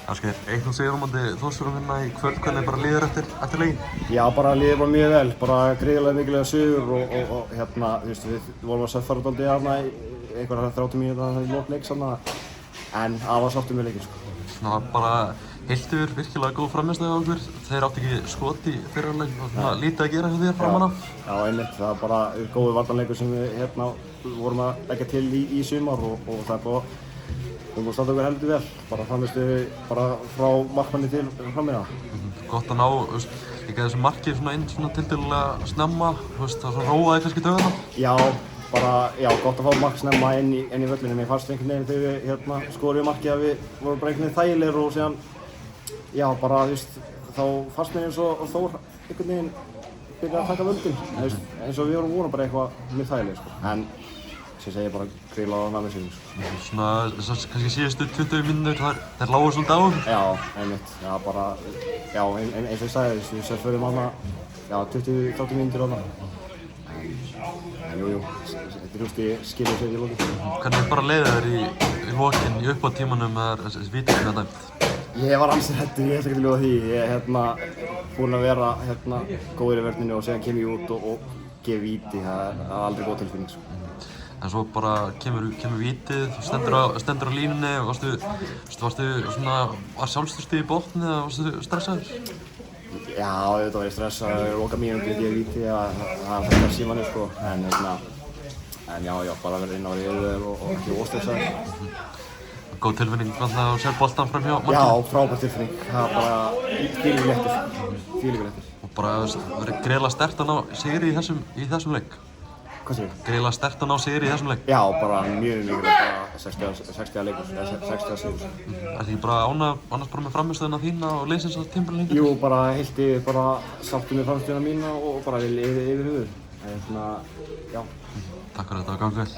Ásgeir, 1-0 sigur á móti Þórsurum hérna í kvöld, hvernig bara líður eftir leikinn? Já, bara líður bara mjög vel, bara gríðarlega mikilvægur sigur og hérna, þú veist, við vorum að söffara dálítið hérna í einhverja 30 mínútur í lok leiks þarna, en aðeins sáttum við leikinn, sko. Svona bara heilt yfir virkilega góð frammistaða á okkur, þeir áttu ekki skot í fyrra leik og svona lítið að gera hjá þér framan á. Já, einmitt, það var bara góður varnarleikur sem við hérna vorum að leggja til í sumar og það er bara við erum búin að standa okkur heldur vel, bara frammistu bara frá markmanni til frammeina. Gott að ná, líka þessu markið svona inn svona tiltölulega snemma, það svona róaði kannski döguna? Já, gott að fá mark snemma inn í völlinu. Mér fannst einhvern veginn þegar við hérna skoruðum markið að við vorum bara einhvern veginn þægilegir og síðan, já, bara, þú veist, þá fannst mér eins og Þór einhvern veginn byrjaði að taka völdin, eins og við vorum bara eitthvað mjög þægilegir, sko. En sem segi bara gríðarlega ánægður með sig, sko. Svona kannski síðustu 20 mínútur, þeir lágu svolítið á þeim? Já, einmitt, já, bara, já, eins og ég sagði, við söfförum þarna, já, 20-30 mínútur þarna. En jú, þetta rústi skilur sér í lokin. Hvernig bara leiði þér í lokin, í uppátímanum með þessi víti sem það dæmt? Ég var ansi hræddur, ég ætla ekki að ljúga því. Ég er búinn að vera góður í vörninni og síðan kem ég út og gef víti. Það er aldrei góð tilfinning, sko. En svo bara kemur vítið, þú stendur á línunni og varstu svona, var sjálfstraustið í botni eða varstu stressaður? Já, auðvitað var ég stressaður, loka mínútu gefa víti, það er þetta símanni, sko. En já, bara verið inn á yfir og ekki óstressaður. Góð tilfinning alltaf að sér boltan fram hjá markinu? Já, frábær tilfinning. Það er bara þvílíkur léttir. Og bara verið greiðlega sterkt að ná sigri í þessum leik? Hvað segir þú? Greiðlega sterkt að ná sigri í þessum leik? Já, bara mjög mikilvægt, bara 60 leikur, 60 sigur. Ertu ekki bara annars bara með frammistöðuna þína og liðsins á tímabilinu hingað? Jú, bara heilt yfir, bara sáttur með frammistöðuna mína og bara yfir höfuð. Já. Takk fyrir þetta og gangi vel.